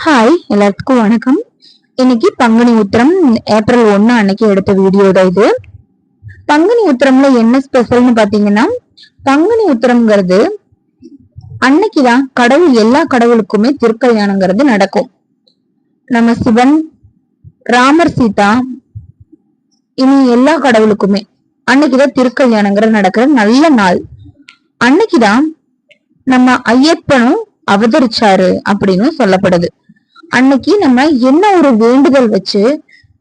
Hi, எல்லாத்துக்கும் வணக்கம். இன்னைக்கு பங்குனி உத்திரம் ஏப்ரல் 1 அன்னைக்கு எடுத்த வீடியோ தான் இது. பங்குனி உத்திரம்ல என்ன ஸ்பெஷல்னு பாத்தீங்கன்னா, பங்குனி உத்திரம்ங்கிறது அன்னைக்குதான் எல்லா கடவுளுக்குமே திருக்கல்யாணங்கிறது நடக்கும். நம்ம சிவன், ராமர், சீதா, இனி எல்லா கடவுளுக்குமே அன்னைக்குதான் திருக்கல்யாணங்கிறது நடக்கிற நல்ல நாள். அன்னைக்குதான் நம்ம ஐயப்பனும் அவதரிச்சாரு அப்படின்னு சொல்லப்படுது. அன்னைக்கு நம்ம என்ன ஒரு வேண்டுதல் வச்சு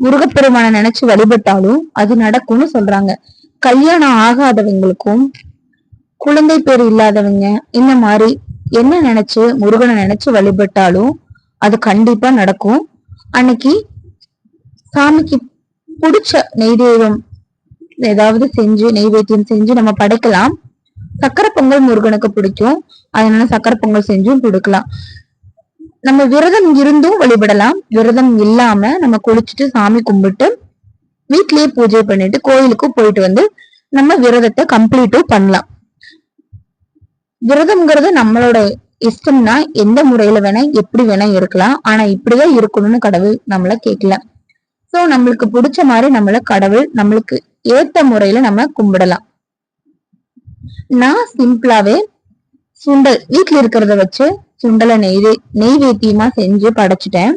முருகப்பெருமான நினைச்சு வழிபட்டாலும் அது நடக்கும்னு சொல்றாங்க. கல்யாணம் ஆகாதவங்களுக்கும் குழந்தை பேர் இல்லாதவங்க இந்த மாதிரி என்ன நினைச்சு முருகனை நினைச்சு வழிபட்டாலும் அது கண்டிப்பா நடக்கும். அன்னைக்கு சாமிக்கு பிடிச்ச நெய்வேத்தியம் ஏதாவது செஞ்சு நெய்வேத்தியம் செஞ்சு நம்ம படைக்கலாம். சக்கரை பொங்கல் முருகனுக்கு பிடிக்கும், அதனால சக்கரை பொங்கல் செஞ்சும் கொடுக்கலாம். நம்ம விரதம் இருந்தும் வழிபடலாம். விரதம் இல்லாம நம்ம குளிச்சுட்டு சாமி கும்பிட்டு வீட்லயே பூஜை பண்ணிட்டு கோயிலுக்கு போயிட்டு வந்து நம்ம விரதத்தை கம்ப்ளீட்டும் பண்ணலாம். விரதம்ங்கிறது நம்மளோட இஷ்டம்னா எந்த முறையில வேணா எப்படி வேணா இருக்கலாம். ஆனா இப்படிதான் இருக்கணும்னு கடவுள் நம்மள கேட்கல. சோ நம்மளுக்கு பிடிச்ச மாதிரி கடவுள் நம்மளுக்கு ஏத்த முறையில நம்ம கும்பிடலாம். நான் சிம்பிளாவே சுண்டல் வீட்டுல இருக்கிறத வச்சு சுண்டலை நெய்வேத்தியமா செஞ்சு படைச்சிட்டேன்.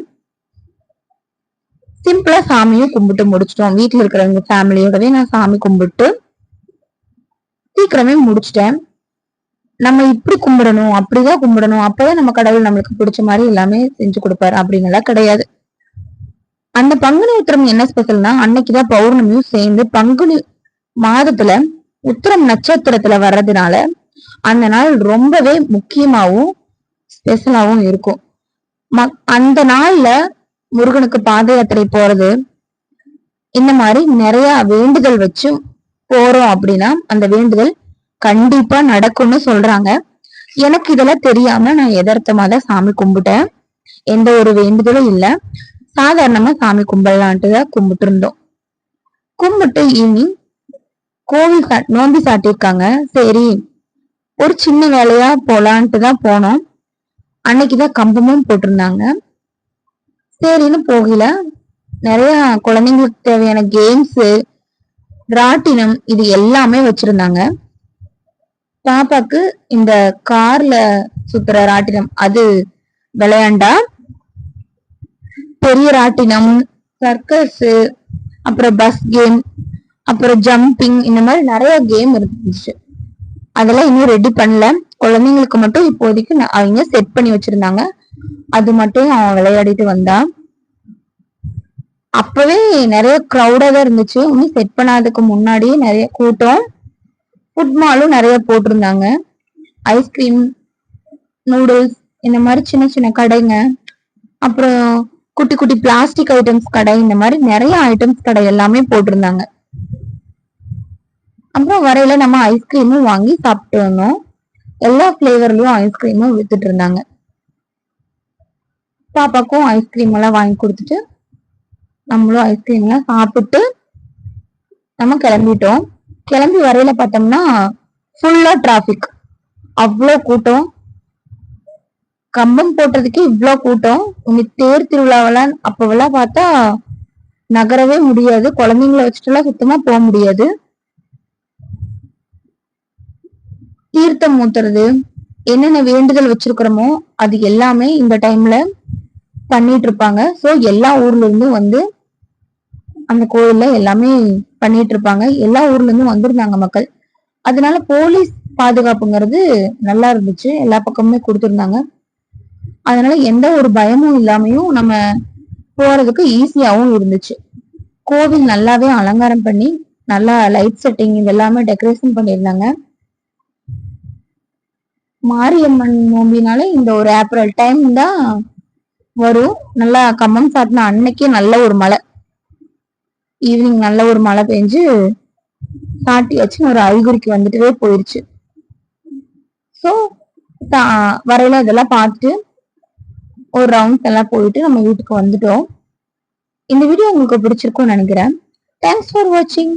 சிம்பிளா சாமியும் கும்பிட்டு முடிச்சிட்டோம். வீட்டுல இருக்கிறவங்க ஃபேமிலியோடவே நான் சாமி கும்பிட்டு சீக்கிரமே முடிச்சிட்டேன். நம்ம இப்படி கும்பிடணும், அப்படிதான் கும்பிடணும், அப்பதான் நம்ம கடவுள் நம்மளுக்கு பிடிச்ச மாதிரி எல்லாமே செஞ்சு கொடுப்பாரு அப்படின்னுலாம் கிடையாது. அந்த பங்குனி உத்திரம் என்ன ஸ்பெஷல்னா, அன்னைக்குதான் பௌர்ணமியும் சேர்ந்து பங்குனி மாதத்துல உத்திரம் நட்சத்திரத்துல வர்றதுனால அந்த நாள் ரொம்பவே முக்கியமாவும் ஸ்பெஷலாவும் இருக்கும். அந்த நாள்ல முருகனுக்கு பாத யாத்திரை போறது இந்த மாதிரி நிறைய வேண்டுதல் வச்சு போறோம் அப்படின்னா அந்த வேண்டுதல் கண்டிப்பா நடக்கும்னு சொல்றாங்க. எனக்கு இதெல்லாம் தெரியாம நான் எதார்த்தமா தான் சாமி கும்பிட்டேன். எந்த ஒரு வேண்டுதலும் இல்ல, சாதாரணமா சாமி கும்பிடலான்ட்டு தான் கும்பிட்டு இருந்தோம். கும்பிட்டு ஈவினிங் கோவில் நோம்பி சாட்டியிருக்காங்க. சரி ஒரு சின்ன வேலையா போலான்ட்டு தான் போனோம். அன்னைக்குதான் கம்பமும் போட்டிருந்தாங்க. சரின்னு போகல. நிறைய குழந்தைங்களுக்கு தேவையான கேம்ஸ், ராட்டினம் இது எல்லாமே வச்சிருந்தாங்க. பாப்பாக்கு இந்த கார்ல சுத்துற ராட்டினம் அது விளையாண்டா, பெரிய ராட்டினம், சர்க்கஸ், அப்புறம் பஸ் கேம், அப்புறம் ஜம்பிங் இந்த மாதிரி நிறைய கேம் இருந்துச்சு. அதெல்லாம் இன்னும் ரெடி பண்ணல. குழந்தைங்களுக்கு மட்டும் இப்போதைக்கு அவங்க செட் பண்ணி வச்சிருந்தாங்க. அது மட்டும் அவன் விளையாடிட்டு வந்தான். அப்பவே நிறைய கிரௌடா தான் இருந்துச்சு. இன்னும் செட் பண்ணாததுக்கு முன்னாடியே நிறைய கூட்டம். ஃபுட்மாலும் நிறைய போட்டிருந்தாங்க. ஐஸ்கிரீம், நூடுல்ஸ் இந்த மாதிரி சின்ன சின்ன கடைங்க, அப்புறம் குட்டி குட்டி பிளாஸ்டிக் ஐட்டம்ஸ் கடை, இந்த மாதிரி நிறைய ஐட்டம்ஸ் கடை எல்லாமே போட்டிருந்தாங்க. அப்புறம் வரையில நம்ம ஐஸ்கிரீமும் வாங்கி சாப்பிட்டு வந்தோம். எல்லா பிளேவர்லயும் ஐஸ்கிரீமும் வித்துட்டு இருந்தாங்க. பாப்பாக்கும் ஐஸ்கிரீம் எல்லாம் வாங்கி கொடுத்துட்டு நம்மளும் ஐஸ்கிரீம் எல்லாம் சாப்பிட்டு நம்ம கிளம்பிட்டோம். கிளம்பி வரையில பார்த்தோம்னா ஃபுல்லா டிராபிக், அவ்வளோ கூட்டம். கம்பம் போட்டதுக்கு இவ்வளோ கூட்டம். தேர் திருவிழாவெல்லாம் அப்பவெல்லாம் பார்த்தா நகரவே முடியாது. குழந்தைங்களை வச்சுட்டு எல்லாம் சுத்தமா போக முடியாது. தீர்த்தம் ஊத்துறது, என்னென்ன வேண்டுதல் வச்சிருக்கிறோமோ அது எல்லாமே இந்த டைம்ல பண்ணிட்டு இருப்பாங்க. சோ எல்லா ஊர்ல இருந்தும் வந்து அந்த கோயில்ல எல்லாமே பண்ணிட்டு இருப்பாங்க. எல்லா ஊர்ல இருந்தும் வந்திருந்தாங்க மக்கள். அதனால போலீஸ் பாதுகாப்புங்கிறது நல்லா இருந்துச்சு. எல்லா பக்கமுமே கொடுத்திருந்தாங்க. அதனால எந்த ஒரு பயமும் இல்லாமையும் நம்ம போறதுக்கு ஈஸியாவும் இருந்துச்சு. கோவில் நல்லாவே அலங்காரம் பண்ணி நல்லா லைட் செட்டிங் இதெல்லாமே டெக்கரேஷன் பண்ணியிருந்தாங்க. மாரியம்மன் நோம்பினால இந்த ஒரு ஏப்ரல் டைம் தான் வரும். நல்லா கம்பம் சாட்டின அன்னைக்கே நல்ல ஒரு மழை, ஈவினிங் நல்ல ஒரு மழை பெஞ்சு சாட்டியாச்சு ஒரு அறிகுறிக்கு வந்துட்டே போயிருச்சு. ஸோ வரையில இதெல்லாம் பார்த்துட்டு ஒரு ரவுண்ட்ஸ் எல்லாம் போயிட்டு நம்ம வீட்டுக்கு வந்துட்டோம். இந்த வீடியோ உங்களுக்கு பிடிச்சிருக்கும்னு நினைக்கிறேன். தேங்க்ஸ் ஃபார் வாட்சிங்.